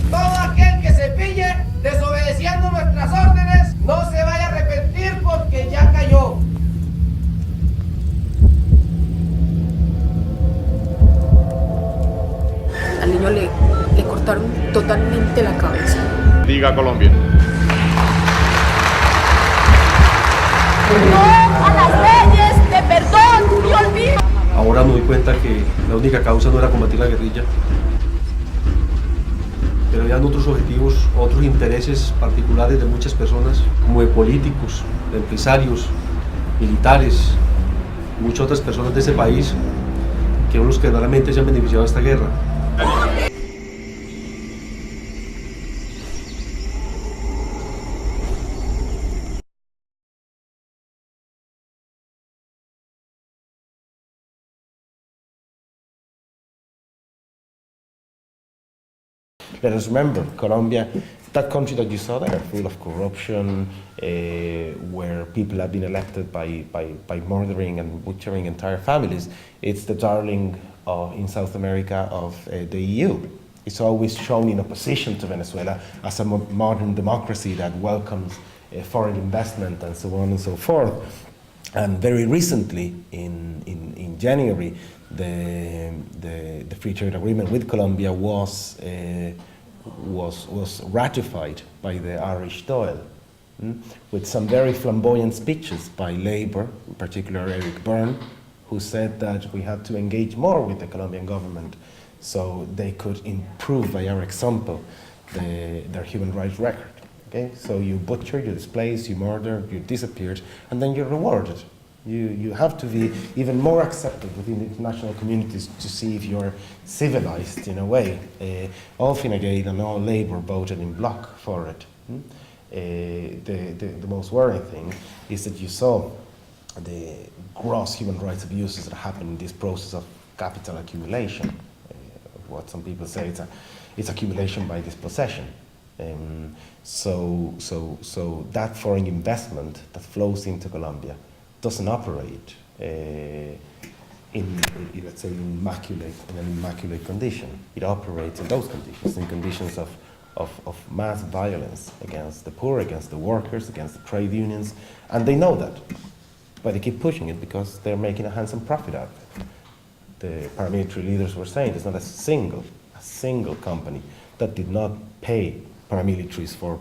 Todo aquel que se pille desobedeciendo nuestras órdenes no se vaya a arrepentir porque ya cayó. Al niño le cortaron totalmente la cabeza. Diga Colombia. No a las leyes de perdón y olvido. Ahora me doy cuenta que la única causa no era combatir la guerrilla, pero habían otros objetivos, otros intereses particulares de muchas personas, como de políticos, de empresarios, militares, muchas otras personas de ese país, que son los que realmente se han beneficiado de esta guerra. Let us remember, Colombia, that country that you saw there, full of corruption, where people have been elected by murdering and butchering entire families, it's the darling in South America of the EU. It's always shown in opposition to Venezuela as a modern democracy that welcomes foreign investment and so on and so forth. And very recently, in January, the free trade agreement with Colombia was ratified by the Irish Dáil, with some very flamboyant speeches by Labour, in particular Eric Byrne, who said that we had to engage more with the Colombian government so they could improve, by our example, their human rights record. Okay? So you butcher, you displace, you murder, you disappeared, and then you're rewarded. You have to be even more accepted within the international communities to see if you're civilized in a way. All Fine Gael and all Labour voted in bloc for it. The most worrying thing is that you saw the gross human rights abuses that happen in this process of capital accumulation. What some people say it's accumulation by dispossession. So that foreign investment that flows into Colombia doesn't operate in let's say, in an immaculate condition. It operates in those conditions, in conditions of mass violence against the poor, against the workers, against the trade unions, and they know that. But they keep pushing it because they're making a handsome profit out of it. The paramilitary leaders were saying there's not a single company that did not pay paramilitaries for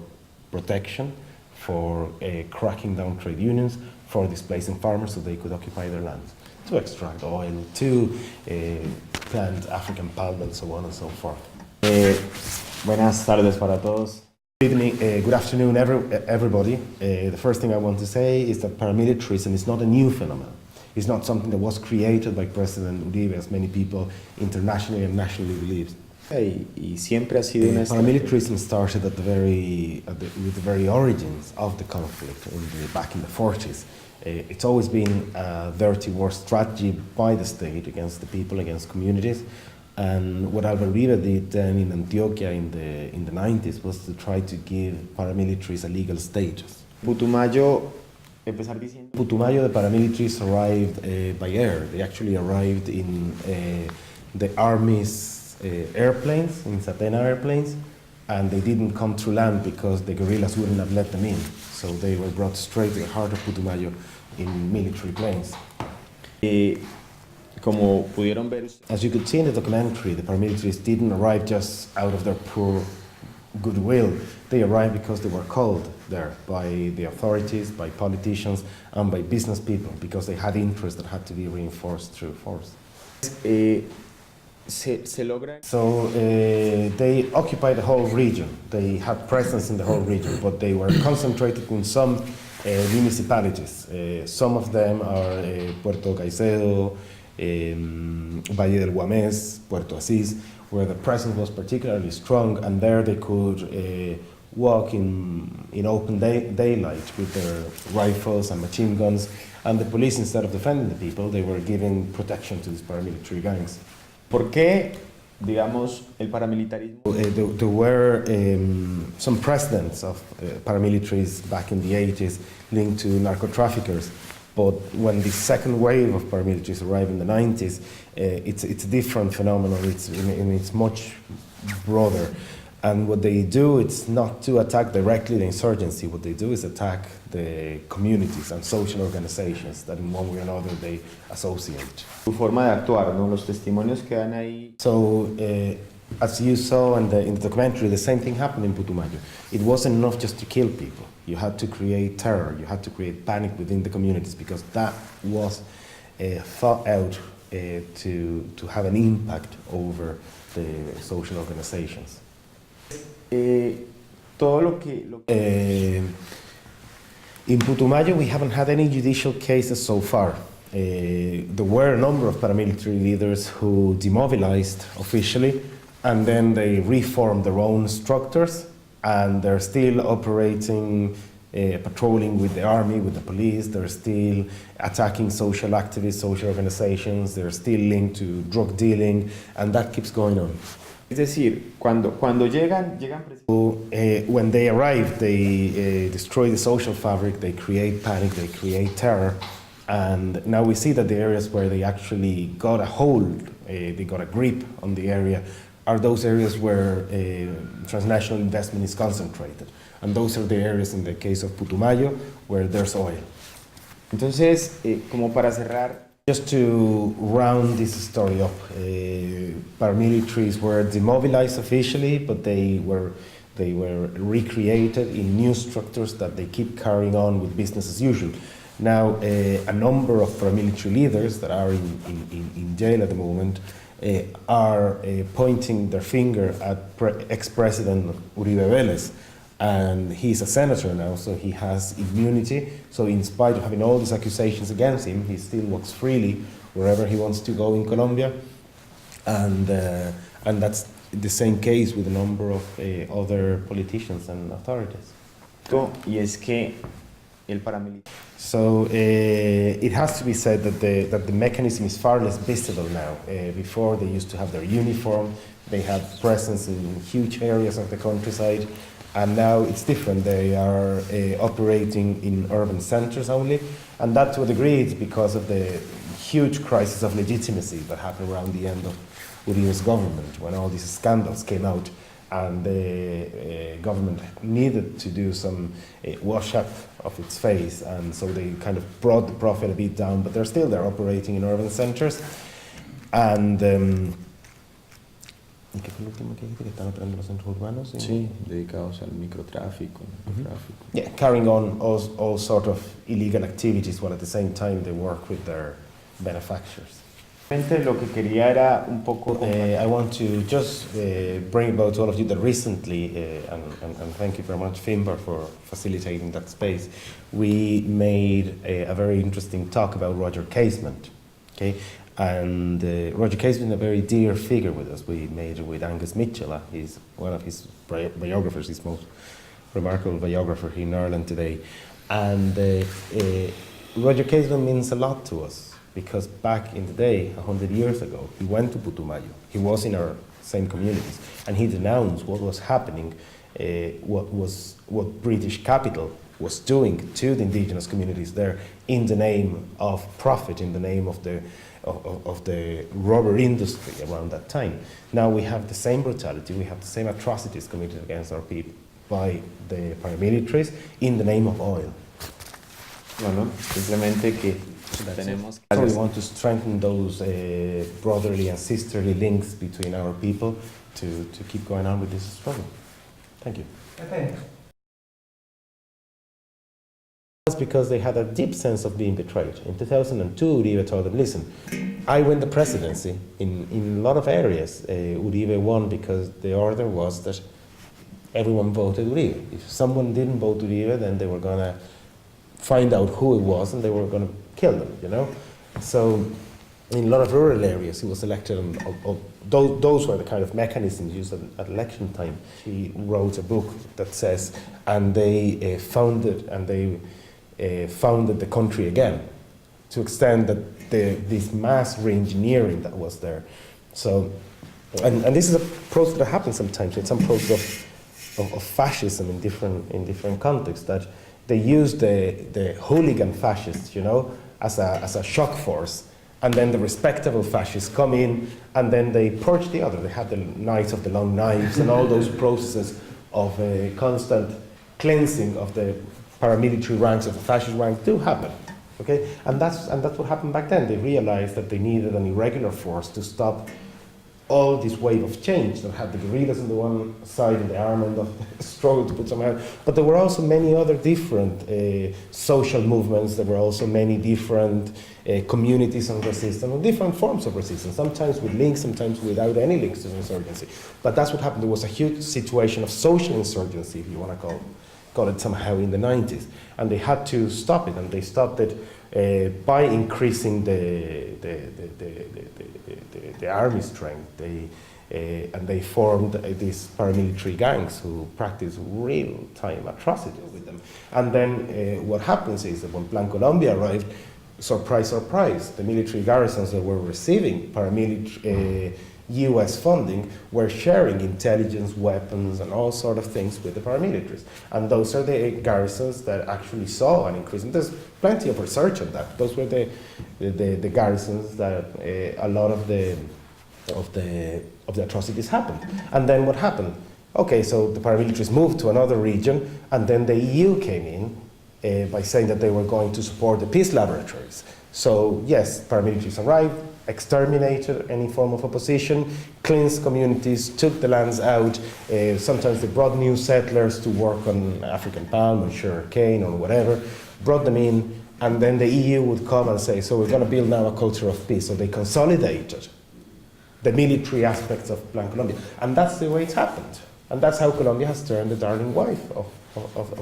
protection, for cracking down trade unions, for displacing farmers so they could occupy their lands, to extract oil, to plant African palm and so on and so forth. Buenas tardes para todos. Good afternoon, everybody. The first thing I want to say is that paramilitarism is not a new phenomenon. It's not something that was created by President Uribe, as many people internationally and nationally believe. Y siempre ha sido una paramilitarism started with the very origins of the conflict back in the 40s. It's always been a dirty war strategy by the state against the people, against communities. And what Álvaro Uribe did then in Antioquia in the 90s was to try to give paramilitaries a legal status. Putumayo, empezar diciendo. Putumayo, the paramilitaries arrived by air. They actually arrived in the army's airplanes, in Satena airplanes, and they didn't come through land because the guerrillas wouldn't have let them in. So they were brought straight to the heart of Putumayo in military planes. Como pudieron ver, as you could see in the documentary, the paramilitaries didn't arrive just out of their poor goodwill. They arrived because they were called there by the authorities, by politicians, and by business people, because they had interests that had to be reinforced through force. So they occupied the whole region. They had presence in the whole region, but they were concentrated in some municipalities. Some of them are Puerto Caicedo, Valle del Guamés, Puerto Asís, where the presence was particularly strong, and there they could walk in open daylight with their rifles and machine guns, and the police, instead of defending the people, they were giving protection to these paramilitary gangs. ¿Por qué, digamos, el paramilitarismo? There were some precedents of paramilitaries back in the 80s linked to narco-traffickers. But when the second wave of paramilitaries arrived in the 90s, it's a different phenomenon. It's much broader. And what they do, it's not to attack directly the insurgency. What they do is attack the communities and social organizations that in one way or another they associate. Tu forma de actuar, ¿no? Los testimonios que dan ahí. So, as you saw in the documentary, the same thing happened in Putumayo. It wasn't enough just to kill people. You had to create terror. You had to create panic within the communities because that was thought out to have an impact over the social organizations. Todo lo que in Putumayo, we haven't had any judicial cases so far. There were a number of paramilitary leaders who demobilized officially, and then they reformed their own structures, and they're still operating, patrolling with the army, with the police. They're still attacking social activists, social organizations. They're still linked to drug dealing, and that keeps going on. Es decir, cuando llegan So, when they arrive, they destroy the social fabric, they create panic, they create terror, and now we see that the areas where they actually got a hold, they got a grip on the area, are those areas where transnational investment is concentrated. And those are the areas, in the case of Putumayo, where there's oil. Entonces, como para cerrar, just to round this story up, paramilitaries were demobilized officially, but they were recreated in new structures that they keep carrying on with business as usual. Now, a number of paramilitary leaders that are in jail at the moment are pointing their finger at ex-president Uribe Vélez. And he's a senator now, so he has immunity. So in spite of having all these accusations against him, he still walks freely wherever he wants to go in Colombia. And that's the same case with a number of other politicians and authorities. y es que el paramilitar. So it has to be said that the mechanism is far less visible now. Before they used to have their uniform, they had presence in huge areas of the countryside. And now it's different. They are operating in urban centers only, and that to a degree is because of the huge crisis of legitimacy that happened around the end of Uribe's government, when all these scandals came out, and the government needed to do some wash up of its face, and so they kind of brought the profit a bit down, but they're still there operating in urban centers. And ¿y qué fue lo último que dijiste? ¿Que están operando los centros urbanos? Sí, dedicados al microtráfico. Yeah, carrying on all sort of illegal activities while at the same time they work with their benefactors. Lo que quería era un poco. I want to just bring about to all of you that recently, and thank you very much, Finbar, for facilitating that space. We made a very interesting talk about Roger Casement. Okay. And Roger Casement is a very dear figure with us. We made it with Angus Mitchell. He's one of his biographers, his most remarkable biographer here in Ireland today. And Roger Casement means a lot to us because back in the day, 100 years ago, he went to Putumayo. He was in our same communities, and he denounced what was happening, what British capital was doing to the indigenous communities there in the name of profit, in the name of the rubber industry around that time. Now we have the same brutality, we have the same atrocities committed against our people by the paramilitaries in the name of oil. Bueno, simplemente que tenemos. So we want to strengthen those brotherly and sisterly links between our people to keep going on with this struggle. Thank you. Thanks. Because they had a deep sense of being betrayed. In 2002, Uribe told them, listen, I win the presidency in a lot of areas. Uribe won because the order was that everyone voted Uribe. If someone didn't vote Uribe, then they were going to find out who it was and they were going to kill them, you know? So in a lot of rural areas, he was elected, and those were the kind of mechanisms used at election time. He wrote a book that says, and they founded the country again, to extend that this mass re-engineering that was there. So, and this is a process that happens sometimes. It's some process of fascism in different contexts, that they use the hooligan fascists, you know, as a shock force. And then the respectable fascists come in, and then they purge the other. They had the Knights of the Long Knives and all those processes of a constant cleansing of the paramilitary ranks, of the fascist ranks, do happen. Okay? And that's what happened back then. They realized that they needed an irregular force to stop all this wave of change that had the guerrillas on the one side and the armed of the struggle to put some out. But there were also many other different social movements. There were also many different communities of resistance and different forms of resistance, sometimes with links, sometimes without any links to insurgency. But that's what happened. There was a huge situation of social insurgency, if you want to call it somehow, in the 90s. And they had to stop it, and they stopped it by increasing the army strength. And they formed these paramilitary gangs who practice real-time atrocities with them. And then what happens is that when Plan Colombia arrived, surprise, surprise, the military garrisons that were receiving paramilitary US funding were sharing intelligence, weapons, and all sort of things with the paramilitaries. And those are the garrisons that actually saw an increase. And there's plenty of research on that. Those were the garrisons that a lot of the atrocities happened. And then what happened? Okay, so the paramilitaries moved to another region, and then the EU came in by saying that they were going to support the peace laboratories. So yes, paramilitaries arrived, exterminated any form of opposition, cleansed communities, took the lands out. Sometimes they brought new settlers to work on African palm or sugar cane or whatever, brought them in, and then the EU would come and say, so we're going to build now a culture of peace. So they consolidated the military aspects of Plan Colombia. And that's the way it's happened. And that's how Colombia has turned the darling wife of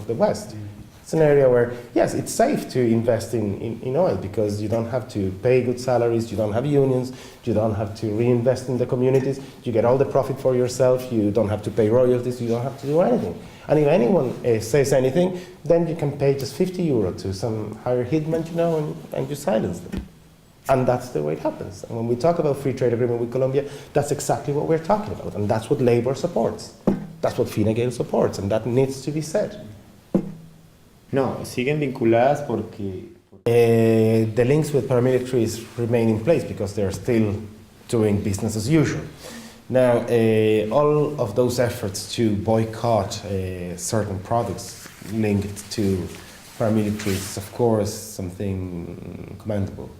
the West. It's an area where, yes, it's safe to invest in oil because you don't have to pay good salaries, you don't have unions, you don't have to reinvest in the communities, you get all the profit for yourself, you don't have to pay royalties, you don't have to do anything. And if anyone says anything, then you can pay just 50 euro to some higher hitman, and you silence them. And that's the way it happens. And when we talk about free trade agreement with Colombia, that's exactly what we're talking about. And that's what Labour supports. That's what Fine Gael supports, and that needs to be said. No, siguen vinculadas porque... The links with paramilitaries remain in place because they're still doing business as usual. Now, all of those efforts to boycott certain products linked to paramilitaries is, of course, something commendable.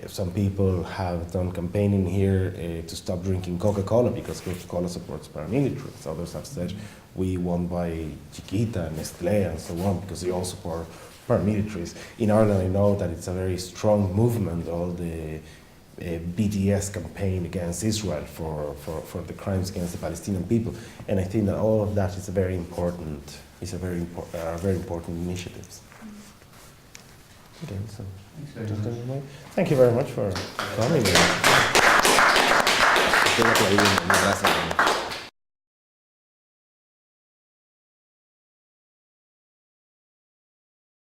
Some people have done campaigning here to stop drinking Coca-Cola because Coca-Cola supports paramilitaries. Others have said we won't buy Chiquita, Nestlé, and so on because they all support paramilitaries. In Ireland, I know that it's a very strong movement, all the BDS campaign against Israel for the crimes against the Palestinian people. And I think that all of that is very important initiatives. Okay, so thank you very much for coming.